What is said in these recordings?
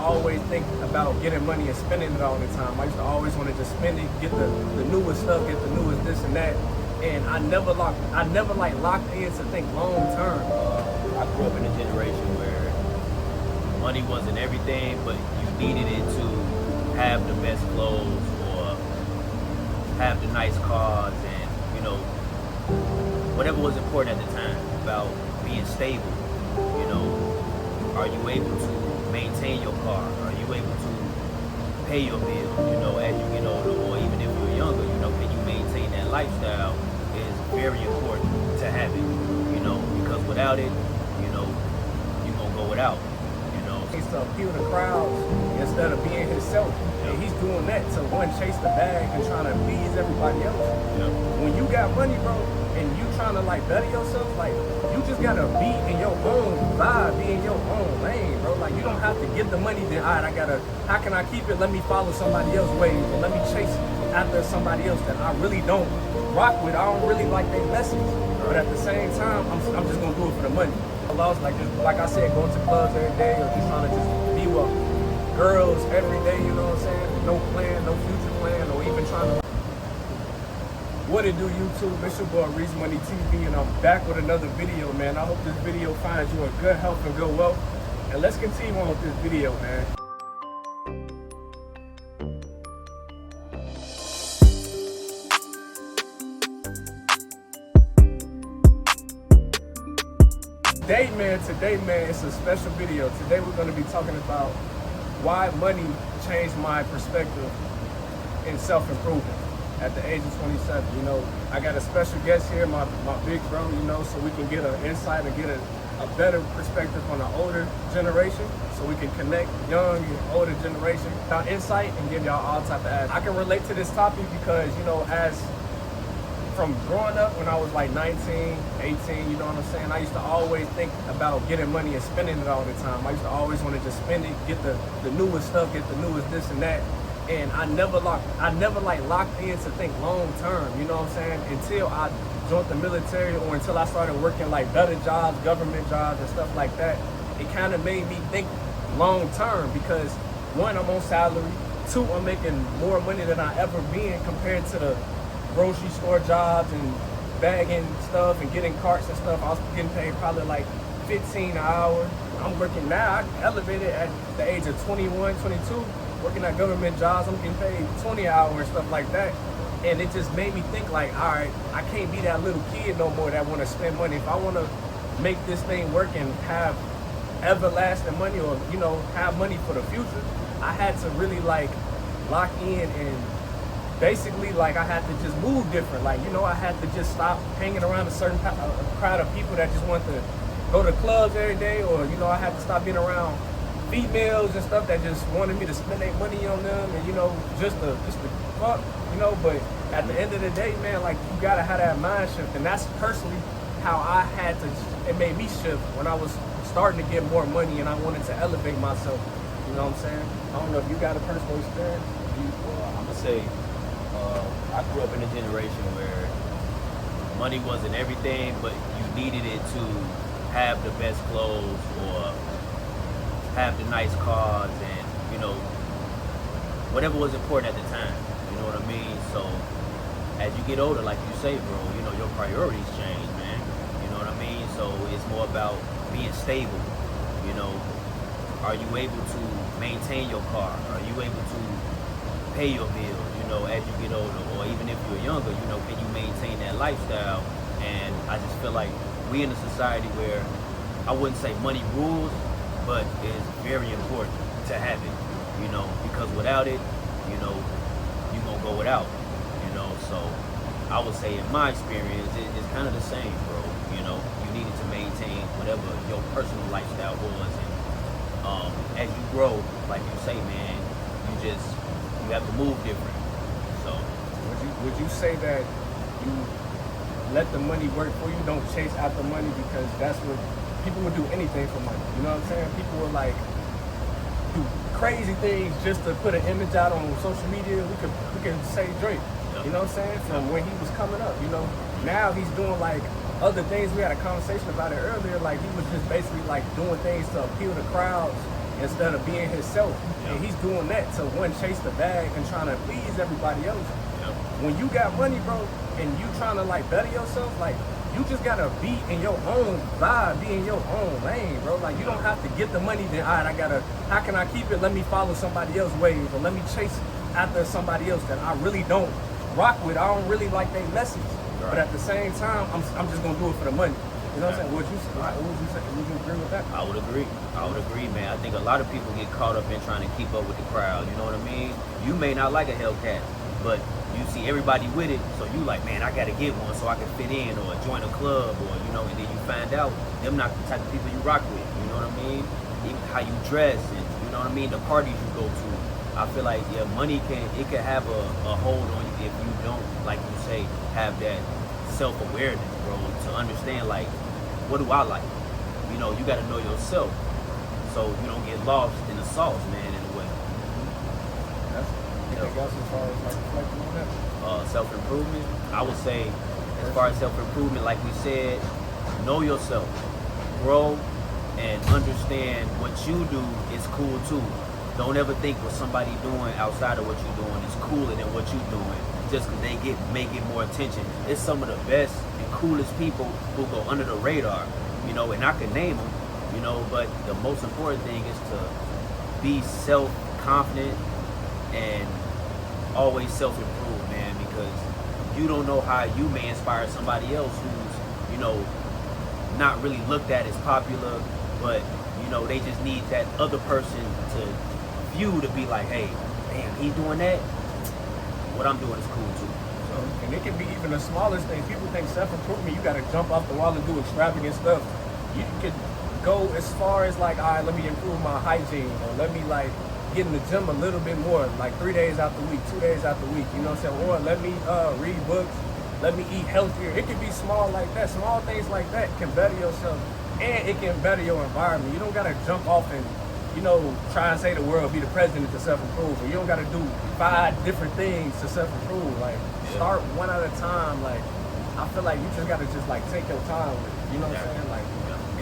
always think about getting money and spending it all the time. I used to always want to just spend it, get the newest stuff, get the newest this and that. And I never locked in to think long term. I grew up in a generation where money wasn't everything, but you needed it to have the best clothes or have the nice cars and, whatever was important at the time about being stable. Are you able to maintain your car? Are you able to pay your bills, as you get older, or even if you're younger, can you maintain that lifestyle is very important to have it, because without it, you're gonna go without, He's to appeal to crowds instead of being himself. Yeah. And he's doing that to chase the bag and trying to please everybody else. Yeah. When you got money, bro, and you trying to better yourself, you just gotta be in your own vibe, be in your own lane, bro. You don't have to get the money, then all right, how can I keep it? Let me follow somebody else's ways, or let me chase after somebody else that I really don't rock with. I don't really like their message. But at the same time, I'm just gonna do it for the money. I lost like I said, going to clubs every day or just trying to just be with girls every day, you know what I'm saying? No plan, no future plan, or even trying to. What it do, YouTube? It's your boy Reese Money TV, and I'm back with another video, man. I hope this video finds you in good health and good wealth. And let's continue on with this video, man. Today, man, it's a special video. Today we're going to be talking about why money changed my perspective in self-improvement at the age of 27. I got a special guest here, my big bro, so we can get an insight and get a better perspective on the older generation, so we can connect young and older generation, our insight, and give y'all all type of ads. I can relate to this topic because, as from growing up when I was like 19, 18, you know what I'm saying? I used to always think about getting money and spending it all the time. I used to always want to just spend it, get the newest stuff, get the newest this and that. And I never locked in to think long term, you know what I'm saying? Until I joined the military or until I started working better jobs, government jobs and stuff like that. It kind of made me think long term because one, I'm on salary. Two, I'm making more money than I ever been compared to the grocery store jobs and bagging stuff and getting carts and stuff. I was getting paid probably $15 an hour. I'm working now. I elevated at the age of 21, 22, working at government jobs. I'm getting paid 20 an hour and stuff like that. And it just made me think all right, I can't be that little kid no more that want to spend money. If I want to make this thing work and have everlasting money or, have money for the future, I had to really lock in and basically, I had to just move different. I had to just stop hanging around a certain crowd of people that just want to go to clubs every day, or, I had to stop being around females and stuff that just wanted me to spend their money on them and, just to fuck, but at the end of the day, man, you gotta have that mind shift. And that's personally how I had to, it made me shift when I was starting to get more money and I wanted to elevate myself. You know what I'm saying? I don't know if you got a personal experience. I'm gonna say, I grew up in a generation where money wasn't everything, but you needed it to have the best clothes or have the nice cars and, whatever was important at the time. You know what I mean? So as you get older, like you say, bro, your priorities change, man. You know what I mean? So it's more about being stable. Are you able to maintain your car? Are you able to pay your bills, as you get older? Or even if you're younger, can you maintain that lifestyle? And I just feel like we in a society where I wouldn't say money rules, but it's very important to have it, because without it, you're gonna go without, so I would say in my experience, it's kind of the same, bro. You needed to maintain whatever your personal lifestyle was, and as you grow, like you say, man, you have to move different. So would you say that you let the money work for you, don't chase after money, because that's what people would do, anything for money, you know what I'm saying? People would do crazy things just to put an image out on social media. We could say Drake, you know what I'm saying, from when he was coming up, now he's doing other things. We had a conversation about it earlier, he was just basically doing things to appeal to crowds instead of being himself. Yeah. And he's doing that to one, chase the bag and trying to please everybody else. Yeah. When you got money, bro, and you trying to like better yourself, like you just gotta be in your own vibe, be in your own lane, bro. Like you don't have to get the money, then all right, how can I keep it? Let me follow somebody else's ways, or let me chase after somebody else that I really don't rock with. I don't really like their message. Right. But at the same time, I'm just gonna do it for the money. You know what I'm saying? What would you say? Would you agree with that? I would agree, man. I think a lot of people get caught up in trying to keep up with the crowd. You know what I mean? You may not like a Hellcat, but you see everybody with it, so you like, man, I gotta get one so I can fit in or join a club, or you know, and then you find out them not the type of people you rock with. You know what I mean? Even how you dress, and you know what I mean, the parties you go to. I feel like money can have a hold on you if you don't, like you say, have that self-awareness, bro, to understand like, what do I like? You know, you got to know yourself, so you don't get lost in the sauce, man, in a way. Anything else as far as like reflecting on that? Self-improvement, I would say, as far as self-improvement, like we said, know yourself, grow, and understand what you do is cool too. Don't ever think what somebody doing outside of what you're doing is cooler than what you're doing just because they may get more attention. It's some of the best and coolest people who go under the radar, you know, and I can name them, you know, but the most important thing is to be self-confident and always self-improve, man, because you don't know how you may inspire somebody else who's, you know, not really looked at as popular, but, you know, they just need that other person to view to be like, hey, damn, he's doing that. What I'm doing is cool too. So, and it can be even the smallest thing. People think self-improvement, you gotta jump off the wall and do extravagant stuff. You could go as far as like, all right, let me improve my hygiene, or let me like get in the gym a little bit more, like 3 days out the week, 2 days out the week, you know what I'm saying? Or let me read books, let me eat healthier. It can be small like that. Small things like that can better yourself, and it can better your environment. You don't gotta jump off and, you know, try and say the world, be the president to self-improve. You don't got to do 5 different things to self-improve. Like, start one at a time. Like, I feel like you just got to just, like, take your time with it. You know what I'm saying? Like,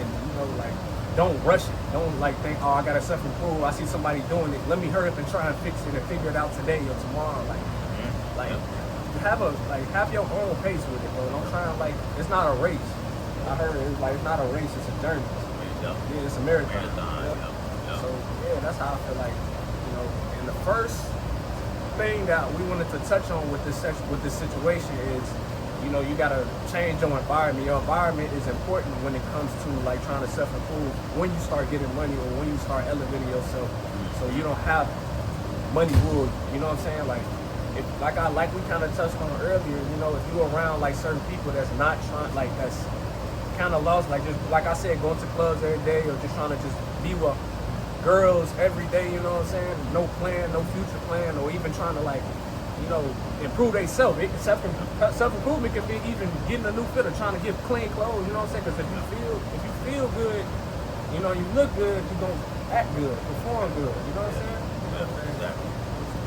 and, you know, like, don't rush it. Don't, like, think, oh, I got to self-improve. I see somebody doing it. Let me hurry up and try and fix it and figure it out today or tomorrow. Like, have your own pace with it, bro. Don't try and, like, it's not a race. I heard it's like, it's not a race, it's a journey. Yeah, it's a marathon. So yeah, that's how I feel like, you know. And the first thing that we wanted to touch on with this situation is, you know, you gotta change your environment. Your environment is important when it comes to like trying to self-improve. When you start getting money or when you start elevating yourself, so you don't have money rule. You know what I'm saying? Like, if like we kind of touched on earlier, you know, if you around like certain people that's not trying, like that's kind of lost, like just like I said, going to clubs every day or just trying to just be with girls every day, you know what I'm saying? No plan, no future plan, or even trying to like, you know, improve themselves. Self-improvement can be even getting a new fit or trying to get clean clothes, you know what I'm saying? Because if you feel good, you know, you look good, you're going to act good, perform good, you know what I'm saying? Yeah, exactly.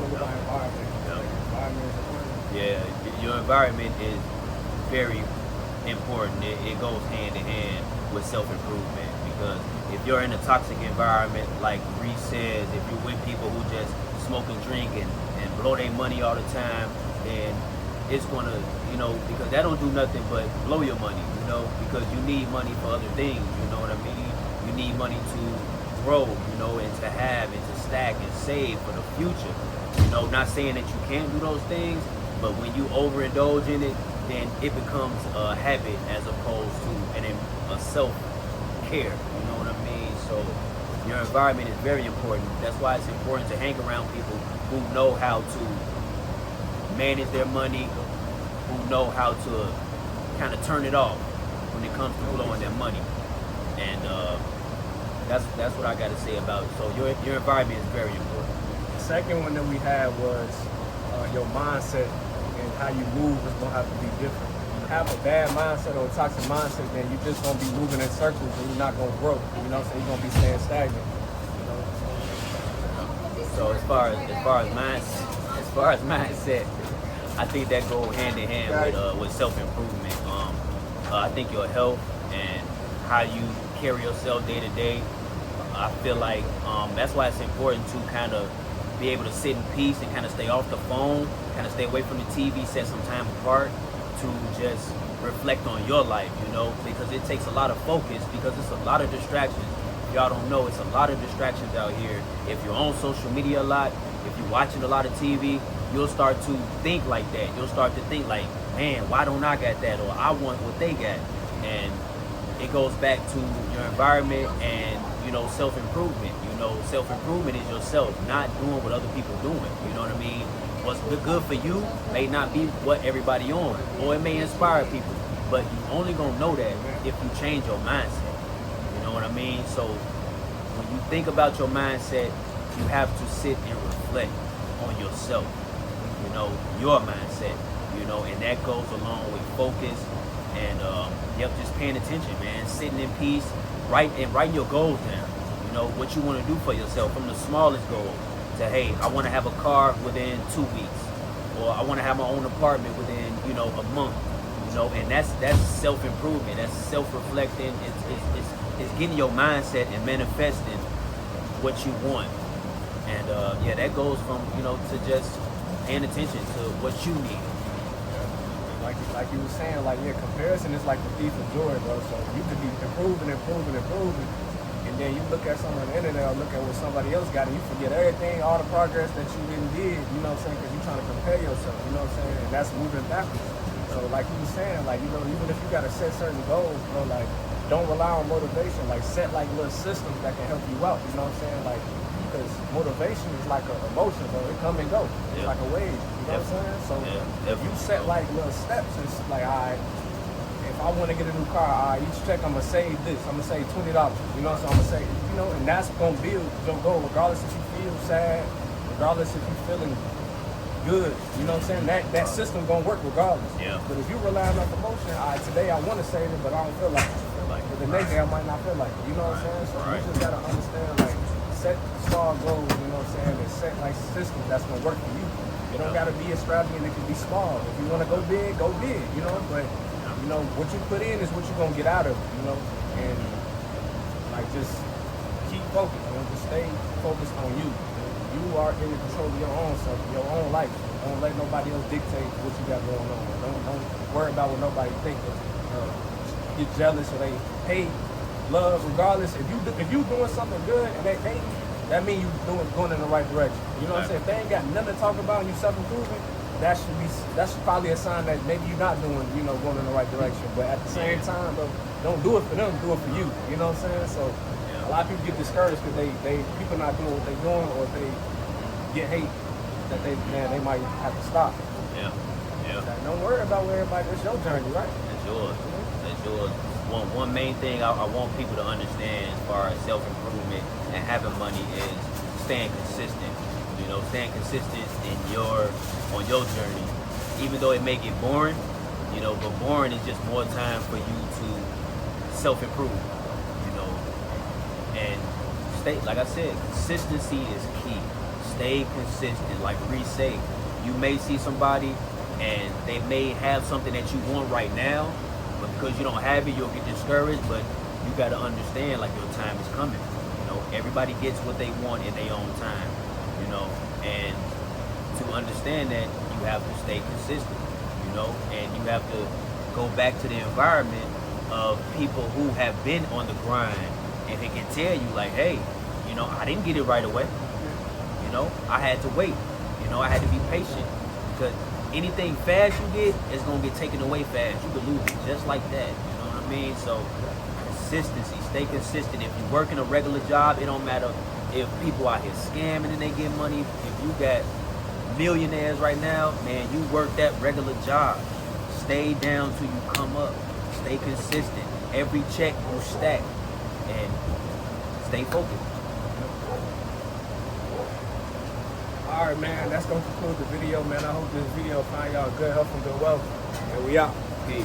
Environment. Environment is important. Yeah, your environment is very important. It goes hand in hand with self-improvement, because if you're in a toxic environment, like Reese says, if you're with people who just smoke and drink and blow their money all the time, then it's gonna, you know, because that don't do nothing but blow your money, you know, because you need money for other things, you know what I mean? You need money to grow, you know, and to have and to stack and save for the future. You know, not saying that you can't do those things, but when you overindulge in it, then it becomes a habit as opposed to a self-care, you know what I mean? So your environment is very important. That's why it's important to hang around people who know how to manage their money, who know how to kind of turn it off when it comes to blowing their money. And that's what I got to say about it. So your environment is very important. The second one that we had was your mindset and how you move is going to have to be different. You have a bad mindset or a toxic mindset, then you're just going to be moving in circles and you're not going to grow. You know what I'm saying? You're going to be staying stagnant. You know? So as far as mindset, I think that go hand in hand with self-improvement. I think your health and how you carry yourself day to day, I feel like that's why it's important to kind of be able to sit in peace and kind of stay off the phone, kind of stay away from the TV, set some time apart to just reflect on your life, you know, because it takes a lot of focus, because it's a lot of distractions. Y'all don't know, it's a lot of distractions out here. If you're on social media a lot, if you're watching a lot of TV, you'll start to think like that. You'll start to think like, man, why don't I got that? Or I want what they got. And it goes back to your environment and, you know, self-improvement. You know, self-improvement is yourself, not doing what other people doing. You know what I mean? What's good for you may not be what everybody on, or it may inspire people. But you only gonna know that if you change your mindset. You know what I mean? So when you think about your mindset, you have to sit and reflect on yourself. You know, your mindset. You know, and that goes along with focus and just paying attention, man. Sitting in peace, writing your goals down. You know, what you want to do for yourself, from the smallest goal to, hey, I want to have a car within 2 weeks, or I want to have my own apartment within, you know, a month. You know, and that's self-improvement. That's self-reflecting. It's getting your mindset and manifesting what you want. And that goes from, you know, to just paying attention to what you need. Like you were saying, like, yeah, comparison is like the thief of joy, bro. So you could be improving, and then you look at something on the internet or look at what somebody else got, and you forget everything, all the progress that you did, you know what I'm saying, because you're trying to compare yourself, you know what I'm saying, and that's moving backwards. So like you were saying, like, you know, even if you got to set certain goals, bro, like, don't rely on motivation, like, set like little systems that can help you out, you know what I'm saying, like, because motivation is like an emotion, bro. It come and go. It's like a wave. You know what I'm saying? So if you set like little steps, it's like, all right, if I want to get a new car, all right, each check I'm gonna save this. I'm gonna save $20. You know, so I'm gonna save, you know, and that's gonna build your goal, regardless if you feel sad, regardless if you're feeling good. You know what I'm saying? That system gonna work regardless. Yeah. But if you rely on emotion, all right, today I want to save it, but I don't feel like it. But the next day I might not feel like it. You know what I'm saying? So you just gotta understand, like, set small goals, you know what I'm saying, and set like systems that's gonna work for you. It don't gotta be extravagant, it can be small. If you wanna go big, you know, but you know, what you put in is what you're gonna get out of it, you know, and like just keep focused, you know, just stay focused on you. You are in control of your own self, your own life. Don't let nobody else dictate what you got going on. Don't worry about what nobody thinks. Get jealous or they hate. Love, regardless, if you doing something good and they hate you, that means you going in the right direction. You know what I'm saying? If they ain't got nothing to talk about and you self-improving, that's probably a sign that maybe you're not doing, you know, going in the right direction. But at the same time, though, don't do it for them, do it for you. You know what I'm saying? So a lot of people get discouraged because people not doing what they doing, or if they get hate, that they might have to stop. Yeah. Like, don't worry about where everybody. It's your journey, right? It's yours. It's yours. One main thing I want people to understand as far as self-improvement and having money is staying consistent. You know, staying consistent on your journey. Even though it may get boring, you know, but boring is just more time for you to self-improve, you know. And stay, like I said, consistency is key. Stay consistent. Like Reese said, you may see somebody and they may have something that you want right now, but because you don't have it, you'll get discouraged. But you got to understand, like, your time is coming. You know, everybody gets what they want in their own time. You know, and to understand that, you have to stay consistent. You know, and you have to go back to the environment of people who have been on the grind, and they can tell you, like, hey, you know, I didn't get it right away. You know, I had to wait. You know, I had to be patient, because anything fast you get is gonna get taken away fast. You could lose it just like that. You know what I mean? So consistency, stay consistent. If you're working a regular job, it don't matter if people out here scamming and they get money. If you got millionaires right now, man, you work that regular job. Stay down till you come up. Stay consistent. Every check will stack, and stay focused. All right, man, that's going to conclude the video, man. I hope this video find y'all good health and good wealth. And we out. Peace.